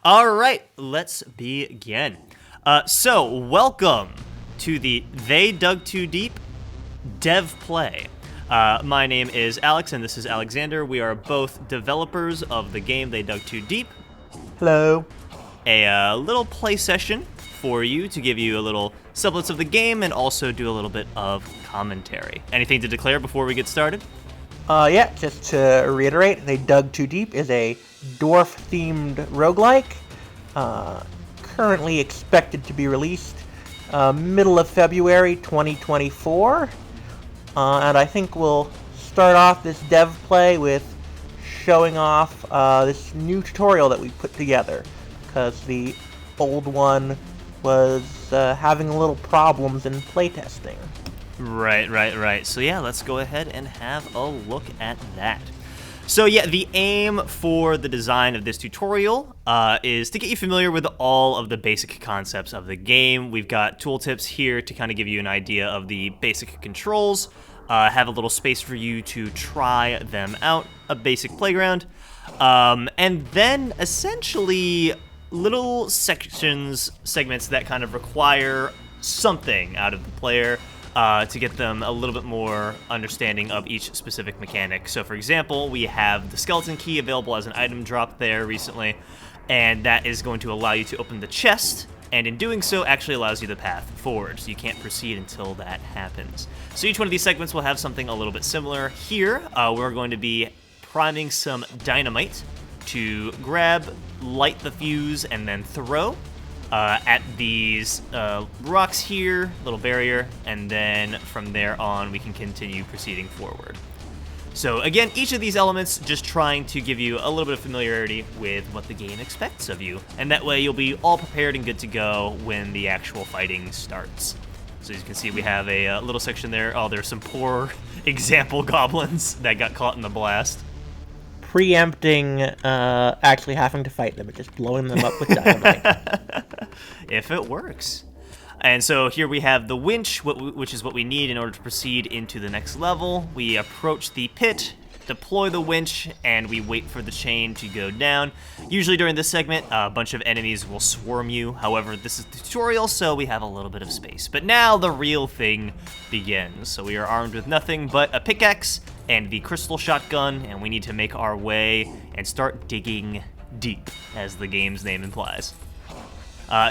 All right, let's begin. So, welcome to the They Dug Too Deep Dev Play. My name is Alex, and this is Alexander. We are both developers of the game They Dug Too Deep. Hello. A little play session for you to give you a little semblance of the game and also do a little bit of commentary. Anything to declare before we get started? Yeah, just to reiterate, They Dug Too Deep is a dwarf-themed roguelike, currently expected to be released middle of February 2024, and I think we'll start off this dev play with showing off this new tutorial that we put together, because the old one was having a little problems in playtesting. Right. So yeah, let's go ahead and have a look at that. So yeah, the aim for the design of this tutorial is to get you familiar with all of the basic concepts of the game. We've got tooltips here to kind of give you an idea of the basic controls, have a little space for you to try them out, a basic playground, and then essentially little segments that kind of require something out of the player, to get them a little bit more understanding of each specific mechanic. So for example, we have the skeleton key available as an item drop there recently, and that is going to allow you to open the chest, and in doing so actually allows you the path forward, so you can't proceed until that happens. So each one of these segments will have something a little bit similar. Here, we're going to be priming some dynamite to grab, light the fuse, and then throw at these rocks here, little barrier, and then from there on we can continue proceeding forward. So again, each of these elements just trying to give you a little bit of familiarity with what the game expects of you, and that way you'll be all prepared and good to go when the actual fighting starts. So as you can see, we have a little section there. Oh, there's some poor example goblins that got caught in the blast. Preempting actually having to fight them, but just blowing them up with dynamite. If it works. And so here we have the winch, which is what we need in order to proceed into the next level. We approach the pit, deploy the winch, and we wait for the chain to go down. Usually during this segment, a bunch of enemies will swarm you. However, this is the tutorial, so we have a little bit of space. But now the real thing begins. So we are armed with nothing but a pickaxe and the crystal shotgun, and we need to make our way and start digging deep, as the game's name implies.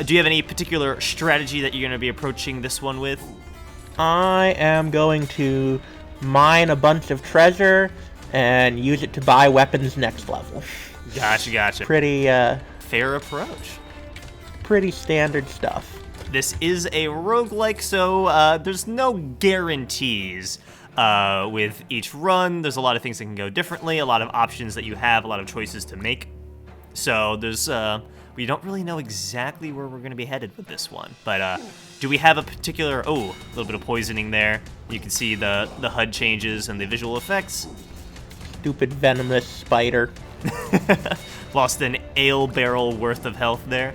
Do you have any particular strategy that you're going to be approaching this one with? I am going to mine a bunch of treasure and use it to buy weapons next level. Gotcha. Pretty, fair approach. Pretty standard stuff. This is a roguelike, so there's no guarantees with each run. There's a lot of things that can go differently, a lot of options that you have, a lot of choices to make. So there's, we don't really know exactly where we're going to be headed with this one. But do we have a particular, a little bit of poisoning there. You can see the HUD changes and the visual effects. Stupid venomous spider. Lost an ale barrel worth of health there.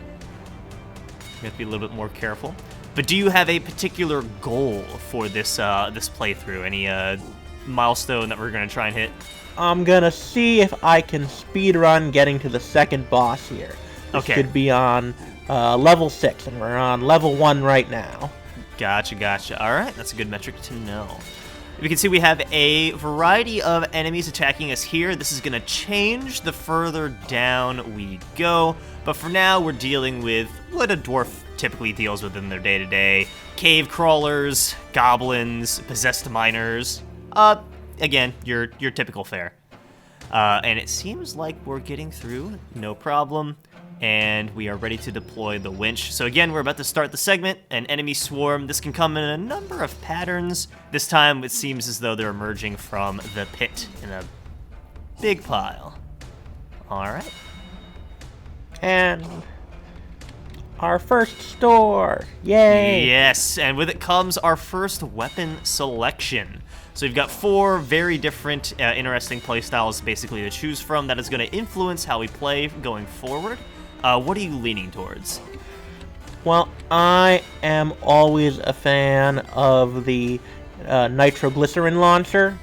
You have to be a little bit more careful. But do you have a particular goal for this this playthrough? Any milestone that we're going to try and hit? I'm going to see if I can speedrun getting to the second boss here. This could be on level 6, and we're on level 1 right now. Gotcha. All right, that's a good metric to know. We can see we have a variety of enemies attacking us here. This is going to change the further down we go, but for now we're dealing with what a dwarf typically deals with in their day-to-day. Cave crawlers, goblins, possessed miners. Again, your typical fare. And it seems like we're getting through, no problem. And we are ready to deploy the winch. So again, we're about to start the segment, an enemy swarm. This can come in a number of patterns. This time it seems as though they're emerging from the pit in a big pile. All right. And our first store, yay! Yes, and with it comes our first weapon selection. So we've got 4 very different, interesting playstyles basically to choose from that is going to influence how we play going forward. What are you leaning towards? Well, I am always a fan of the nitroglycerin launcher.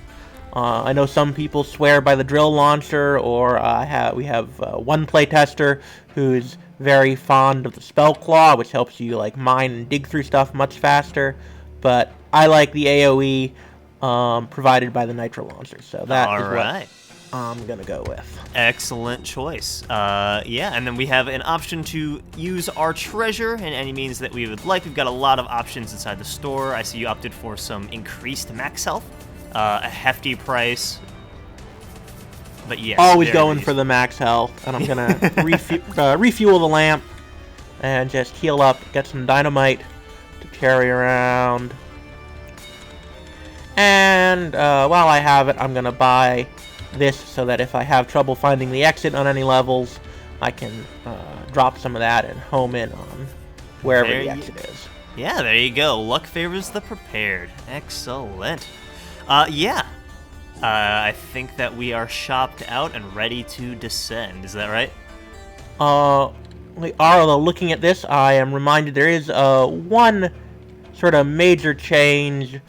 I know some people swear by the drill launcher, or we have one playtester who's very fond of the spell claw, which helps you like mine and dig through stuff much faster. But I like the AoE provided by the nitro launcher, so that All is right. what I'm gonna go with. Excellent choice. Yeah, and then we have an option to use our treasure in any means that we would like. We've got a lot of options inside the store. I see you opted for some increased max health, a hefty price. But yes, Always going for the max health, and I'm gonna refuel the lamp and just heal up, get some dynamite to carry around. And while I have it, I'm gonna buy this so that if I have trouble finding the exit on any levels, I can drop some of that and home in on wherever the exit is. Yeah, there you go. Luck favors the prepared. Excellent. Yeah. I think that we are shopped out and ready to descend. Is that right? We are, although looking at this, I am reminded there is one sort of major change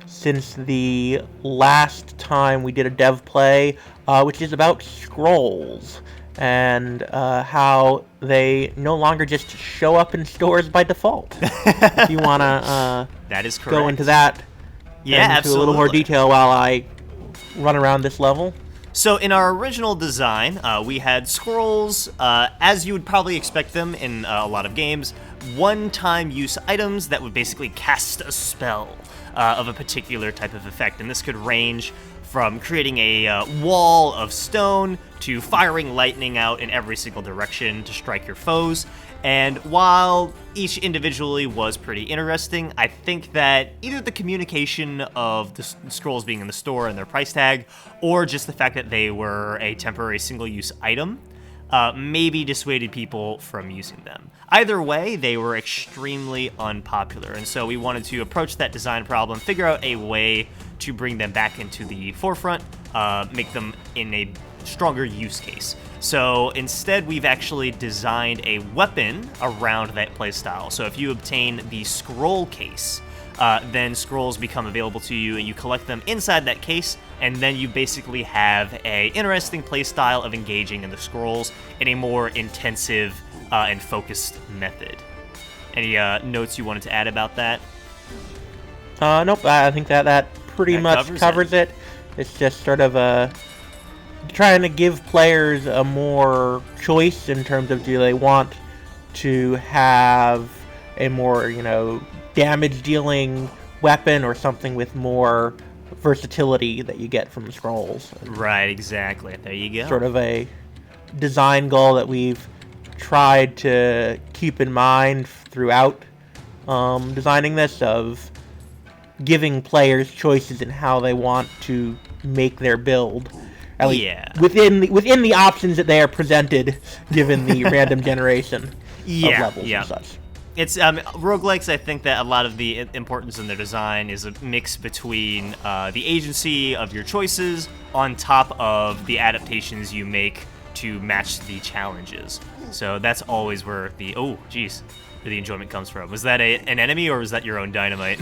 since the last time we did a dev play, which is about scrolls and how they no longer just show up in stores by default. If you want to that is correct. Go into that into a little more detail while I run around this level. So in our original design, we had scrolls, as you would probably expect them in a lot of games, one-time use items that would basically cast a spell of a particular type of effect. And this could range from creating a wall of stone to firing lightning out in every single direction to strike your foes. And while each individually was pretty interesting, I think that either the communication of the scrolls being in the store and their price tag, or just the fact that they were a temporary single-use item, maybe dissuaded people from using them. Either way, they were extremely unpopular, and so we wanted to approach that design problem, figure out a way to bring them back into the forefront, make them in a stronger use case. So instead, we've actually designed a weapon around that playstyle. So if you obtain the scroll case, then scrolls become available to you, and you collect them inside that case, and then you basically have a interesting playstyle of engaging in the scrolls in a more intensive and focused method. Any notes you wanted to add about that? Nope, I think that pretty much covers it. It's just sort of trying to give players a more choice in terms of, do they want to have a more, damage dealing weapon or something with more versatility that you get from the scrolls. Right, exactly. There you go. Sort of a design goal that we've tried to keep in mind throughout designing this, of giving players choices in how they want to make their build. At least within the options that they are presented, given the random generation of levels and such. It's roguelikes. I think that a lot of the importance in their design is a mix between the agency of your choices on top of the adaptations you make to match the challenges. So that's always where the enjoyment comes from. Was that an enemy, or was that your own dynamite?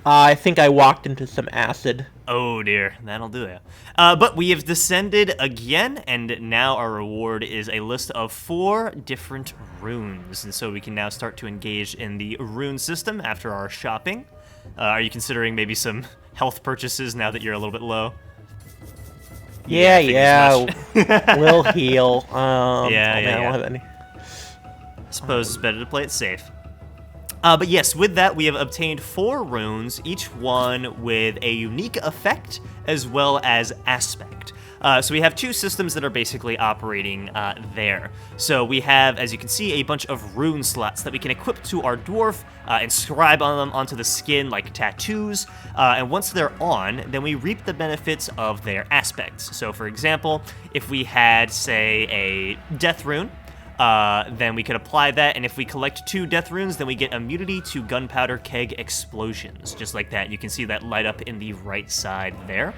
I think I walked into some acid. Oh dear, that'll do it. But we have descended again, and now our reward is a list of 4 different runes. And so we can now start to engage in the rune system after our shopping. Are you considering maybe some health purchases now that you're a little bit low? Yeah. We'll heal. I don't have any. I suppose it's better to play it safe. But yes, with that, we have obtained 4 runes, each one with a unique effect as well as aspect. So we have 2 systems that are basically operating there. So we have, as you can see, a bunch of rune slots that we can equip to our dwarf and scribe on them onto the skin like tattoos. And once they're on, then we reap the benefits of their aspects. So for example, if we had, say, a death rune, then we could apply that, and if we collect 2 death runes, then we get immunity to gunpowder keg explosions, just like that. You can see that light up in the right side there.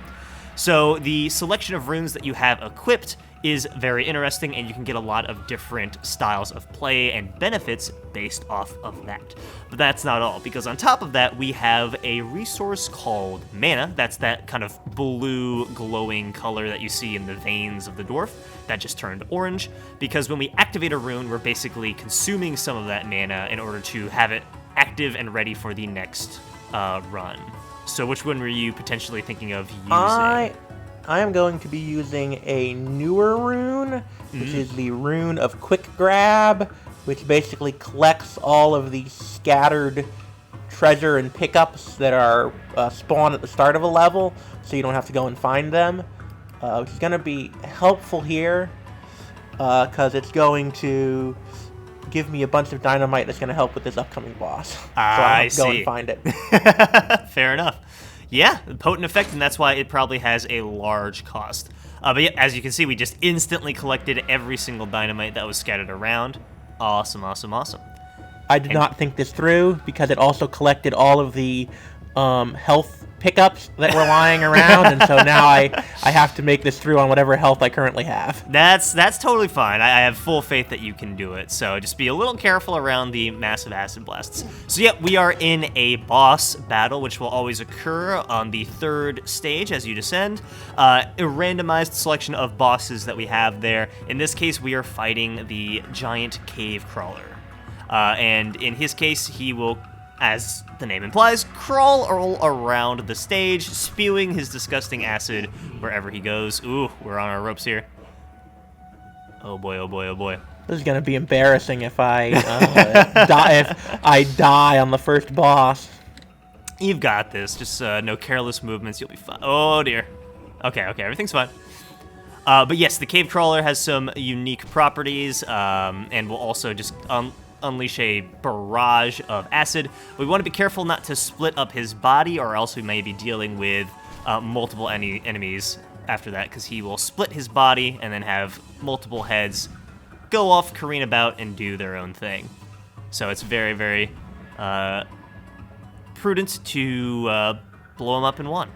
So the selection of runes that you have equipped is very interesting, and you can get a lot of different styles of play and benefits based off of that. But that's not all, because on top of that, we have a resource called mana. That's that kind of blue glowing color that you see in the veins of the dwarf that just turned orange, because when we activate a rune, we're basically consuming some of that mana in order to have it active and ready for the next run. So which one were you potentially thinking of using? I am going to be using a newer rune, which is the Rune of Quick Grab, which basically collects all of the scattered treasure and pickups that are spawned at the start of a level, so you don't have to go and find them, which is going to be helpful here, because it's going to give me a bunch of dynamite that's going to help with this upcoming boss. So I have to go and find it. Fair enough. Yeah, potent effect, and that's why it probably has a large cost. But yeah, as you can see, we just instantly collected every single dynamite that was scattered around. Awesome, awesome, awesome. I did not think this through, because it also collected all of the health pickups that were lying around, and so now I have to make this through on whatever health I currently have. That's totally fine. I have full faith that you can do it, so just be a little careful around the massive acid blasts. So yeah, we are in a boss battle, which will always occur on the 3rd stage as you descend. A randomized selection of bosses that we have there. In this case, we are fighting the giant cave crawler. And in his case, he will, as the name implies, crawl all around the stage, spewing his disgusting acid wherever he goes. Ooh, we're on our ropes here. Oh boy, oh boy, oh boy. This is gonna be embarrassing if I die on the first boss. You've got this. Just no careless movements. You'll be fine. Oh dear. Okay, everything's fine. But yes, the cave crawler has some unique properties, and will also just unleash a barrage of acid. We want to be careful not to split up his body, or else we may be dealing with multiple enemies after that, because he will split his body and then have multiple heads go off, careen about, and do their own thing. So it's very, very prudent to blow him up in one.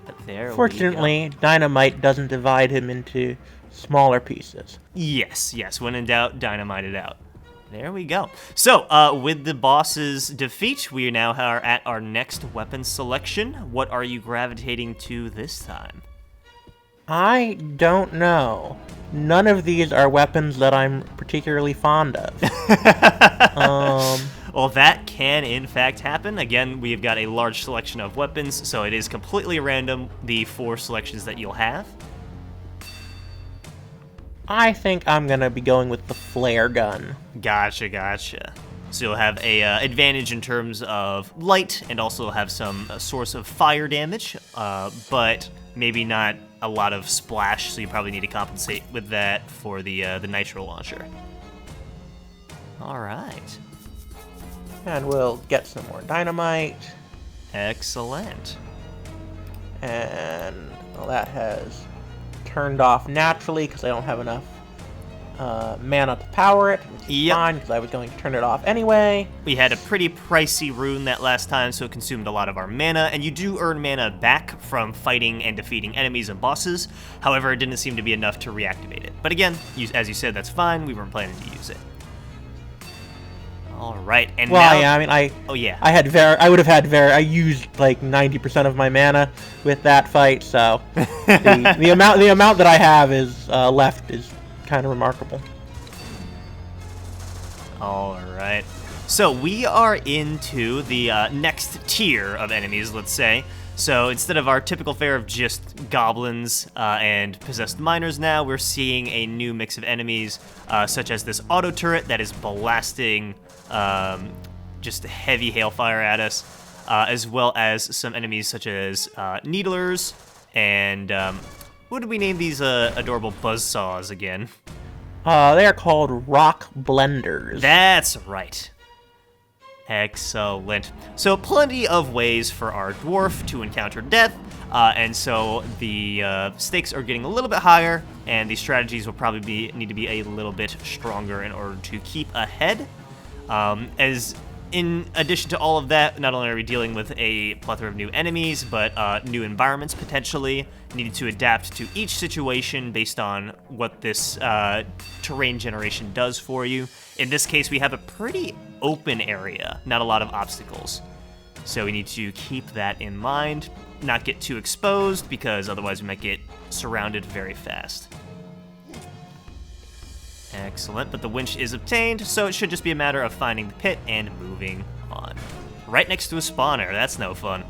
But there Fortunately, dynamite doesn't divide him into smaller pieces. Yes, when in doubt, dynamite it out. There we go. So, with the boss's defeat, we now are at our next weapon selection. What are you gravitating to this time? I don't know. None of these are weapons that I'm particularly fond of. Well, that can, in fact, happen. Again, we've got a large selection of weapons, so it is completely random, the 4 selections that you'll have. I think I'm going to be going with the flare gun. Gotcha. So you'll have a advantage in terms of light, and also have some source of fire damage, but maybe not a lot of splash, so you probably need to compensate with that for the nitro launcher. All right. And we'll get some more dynamite. Excellent. And well, that has turned off naturally because I don't have enough mana to power it, which is fine because I was going to turn it off anyway. We had a pretty pricey rune that last time, so it consumed a lot of our mana, and you do earn mana back from fighting and defeating enemies and bosses. However, it didn't seem to be enough to reactivate it. But again, as you said, that's fine. We weren't planning to use it. All right, and now... Well, yeah, I mean, I used like 90% of my mana with that fight, so the amount that I have is left is kind of remarkable. All right, so we are into the next tier of enemies, let's say. So instead of our typical fare of just goblins and possessed miners now, we're seeing a new mix of enemies, such as this auto turret that is blasting just heavy hailfire at us, as well as some enemies such as needlers and what did we name these adorable buzzsaws again? They are called rock blenders. That's right. Excellent. So plenty of ways for our dwarf to encounter death, and so the stakes are getting a little bit higher, and the strategies will probably need to be a little bit stronger in order to keep ahead. As in addition to all of that, not only are we dealing with a plethora of new enemies, but new environments potentially, needing to adapt to each situation based on what this terrain generation does for you. In this case, we have a pretty open area, not a lot of obstacles. So we need to keep that in mind, not get too exposed, because otherwise we might get surrounded very fast. Excellent, but the winch is obtained, so it should just be a matter of finding the pit and moving on. Right next to a spawner, that's no fun.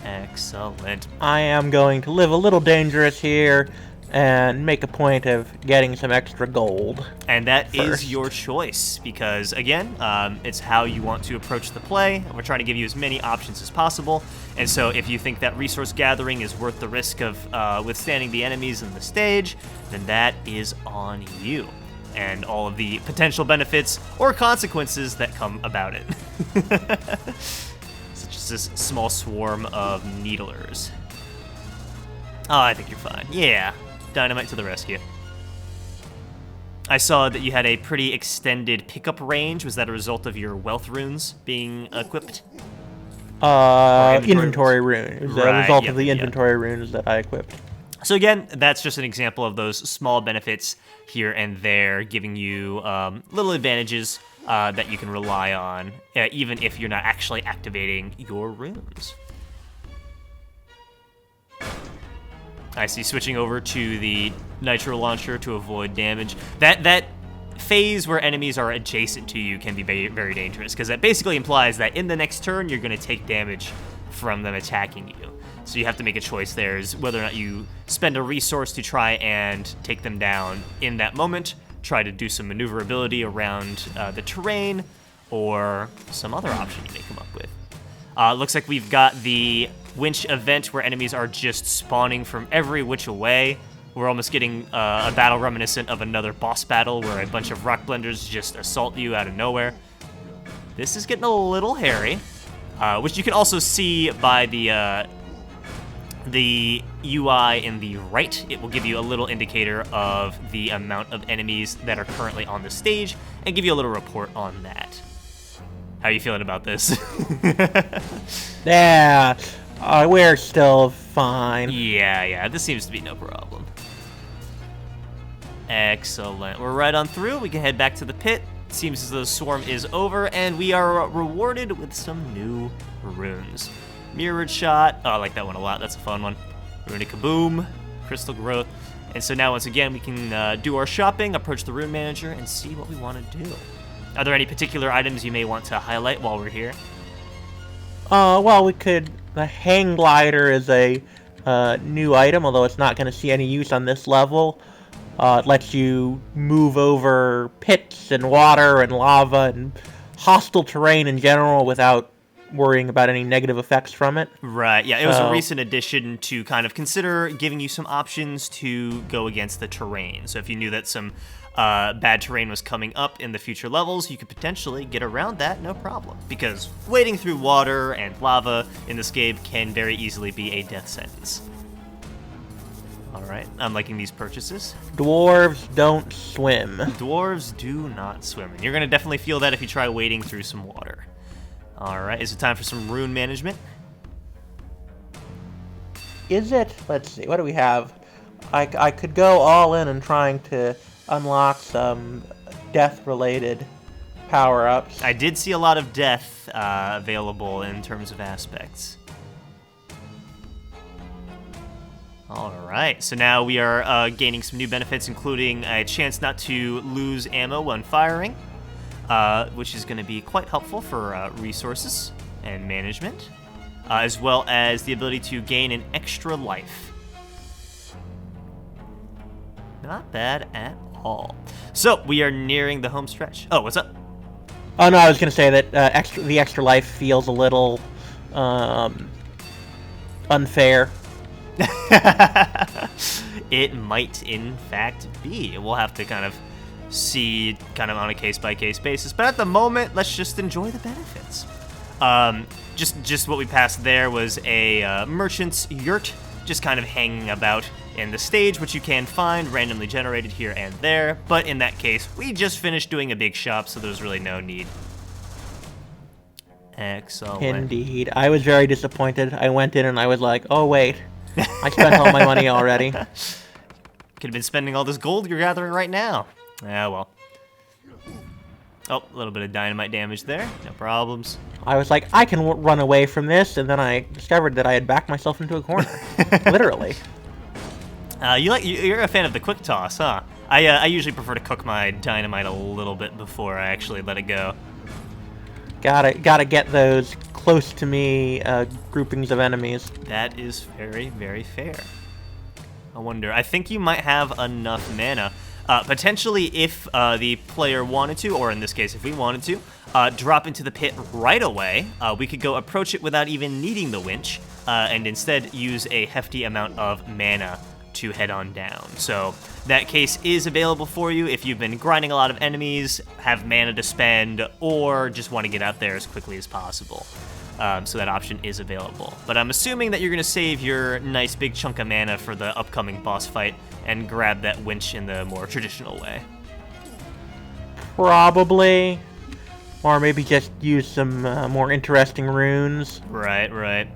Excellent. I am going to live a little dangerous here and make a point of getting some extra gold. And that first. is your choice, because again, it's how you want to approach the play. We're trying to give you as many options as possible, and so if you think that resource gathering is worth the risk of withstanding the enemies in the stage, then that is on you, and all of the potential benefits or consequences that come about it. Such as this small swarm of needlers. Oh, I think you're fine. Yeah. Dynamite to the rescue. I saw that you had a pretty extended pickup range. Was that a result of your wealth runes being equipped? Inventory rune. It was a result yep, of the inventory runes that I equipped. So again, that's just an example of those small benefits here and there, giving you little advantages that you can rely on, even if you're not actually activating your runes. I see, switching over to the nitro launcher to avoid damage. That phase where enemies are adjacent to you can be very, very dangerous, because that basically implies that in the next turn you're going to take damage from them attacking you. So you have to make a choice there, is whether or not you spend a resource to try and take them down in that moment, try to do some maneuverability around the terrain, or some other option you may come up with. Looks like we've got the winch event where enemies are just spawning from every which way. We're almost getting a battle reminiscent of another boss battle where a bunch of rock blenders just assault you out of nowhere. This is getting a little hairy, which you can also see by the UI in the right. It will give you a little indicator of the amount of enemies that are currently on the stage and give you a little report on that. How are you feeling about this? Yeah, we're still fine. Yeah, this seems to be no problem. Excellent. We're right on through. We can head back to the pit. Seems as though the swarm is over, and we are rewarded with some new runes. Mirrored Shot. Oh, I like that one a lot. That's a fun one. Runic Kaboom. Crystal Growth. And so now, once again, we can do our shopping, approach the rune manager, and see what we want to do. Are there any particular items you may want to highlight while we're here? Well, we could... The hang glider is a new item, although it's not going to see any use on this level. It lets you move over pits and water and lava and hostile terrain in general without worrying about any negative effects from it. Right, yeah, it was a recent addition to kind of consider giving you some options to go against the terrain. So if you knew that some bad terrain was coming up in the future levels, you could potentially get around that no problem, because wading through water and lava in this game can very easily be a death sentence. Alright, I'm liking these purchases. Dwarves don't swim. Dwarves do not swim, and you're going to definitely feel that if you try wading through some water. Alright, is it time for some rune management? Is it? Let's see, what do we have? I could go all in and trying to unlock some death-related power-ups. I did see a lot of death available in terms of aspects. Alright, so now we are gaining some new benefits, including a chance not to lose ammo when firing, which is going to be quite helpful for resources and management, as well as the ability to gain an extra life. Not bad at all. So, we are nearing the home stretch. Oh, what's up? Oh, no, I was going to say that the extra life feels a little unfair. It might, in fact, be. We'll have to kind of see kind of on a case-by-case basis. But at the moment, let's just enjoy the benefits. Just what we passed there was a merchant's yurt, just kind of hanging about in the stage, which you can find randomly generated here and there. But in that case, we just finished doing a big shop, so there's really no need. Excellent. Indeed. I was very disappointed. I went in and I was like, oh wait, I spent all my money already. Could have been spending all this gold you're gathering right now. Ah, well. Oh, a little bit of dynamite damage there. No problems. I was like, I can run away from this, and then I discovered that I had backed myself into a corner. Literally. You're a fan of the quick toss, huh? I usually prefer to cook my dynamite a little bit before I actually let it go. Gotta get those close to me groupings of enemies. That is very, very fair. I think you might have enough mana. Potentially, if the player wanted to, or in this case, if we wanted to, drop into the pit right away, we could go approach it without even needing the winch, and instead use a hefty amount of mana to head on down. So that case is available for you if you've been grinding a lot of enemies, have mana to spend, or just want to get out there as quickly as possible. So that option is available. But I'm assuming that you're going to save your nice big chunk of mana for the upcoming boss fight and grab that winch in the more traditional way. Probably. Or maybe just use some more interesting runes. Right.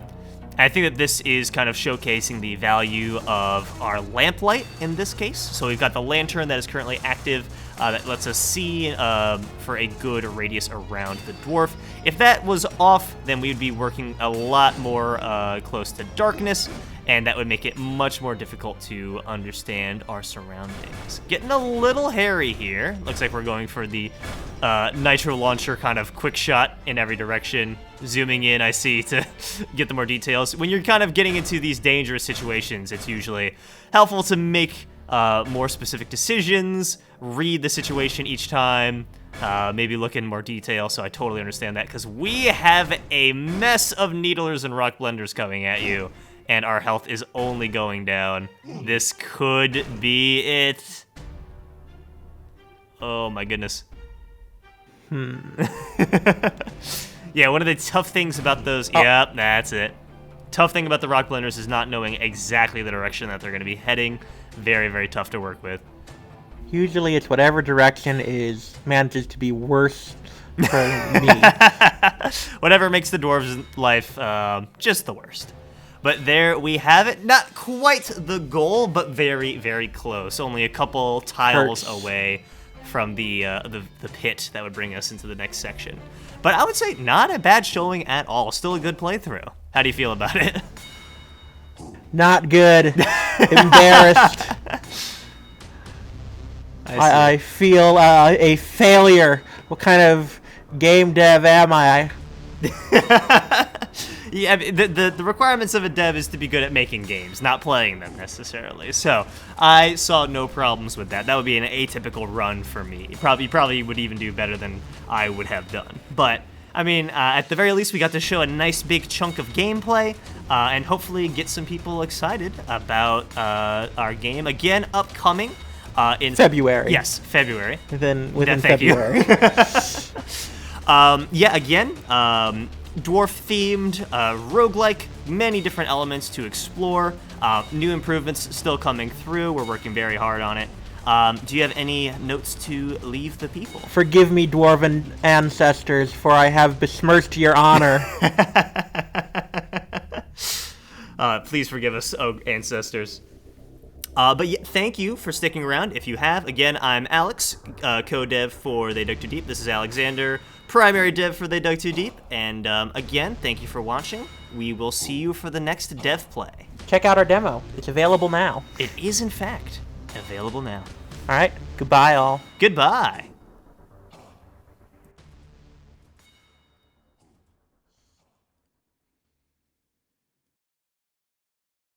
I think that this is kind of showcasing the value of our lamplight in this case. So we've got the lantern that is currently active that lets us see for a good radius around the dwarf. If that was off, then we would be working a lot more close to darkness, and that would make it much more difficult to understand our surroundings. Getting a little hairy here. Looks like we're going for the nitro launcher kind of quick shot in every direction. Zooming in, I see, to get the more details. When you're kind of getting into these dangerous situations, it's usually helpful to make more specific decisions, read the situation each time, maybe look in more detail, so I totally understand that, because we have a mess of needlers and rock blenders coming at you, and our health is only going down. This could be it. Oh my goodness. Yeah, one of the tough things about those... Oh. Yep, that's it. Tough thing about the rock blenders is not knowing exactly the direction that they're going to be heading. Very, very tough to work with. Usually it's whatever direction manages to be worse for me. Whatever makes the dwarves' life just the worst. But there we have it. Not quite the goal, but very, very close. Only a couple tiles away from the pit that would bring us into the next section. But I would say not a bad showing at all. Still a good playthrough. How do you feel about it? Not good. Embarrassed. I feel a failure. What kind of game dev am I? Yeah, the requirements of a dev is to be good at making games, not playing them necessarily. So I saw no problems with that. That would be an atypical run for me. You probably would even do better than I would have done. But I mean, at the very least, we got to show a nice big chunk of gameplay and hopefully get some people excited about our game. Again, upcoming in February. Yes, February. Within February. Yeah, again, dwarf-themed, roguelike, many different elements to explore. New improvements still coming through. We're working very hard on it. Do you have any notes to leave the people? Forgive me, dwarven ancestors, for I have besmirched your honor. Please forgive us, ancestors. But yeah, thank you for sticking around. If you have, again, I'm Alex, co-dev for They Dug Too Deep. This is Alexander, primary dev for They Dug Too Deep. And again, thank you for watching. We will see you for the next dev play. Check out our demo. It's available now. It is, in fact, available now. All right. Goodbye, all. Goodbye.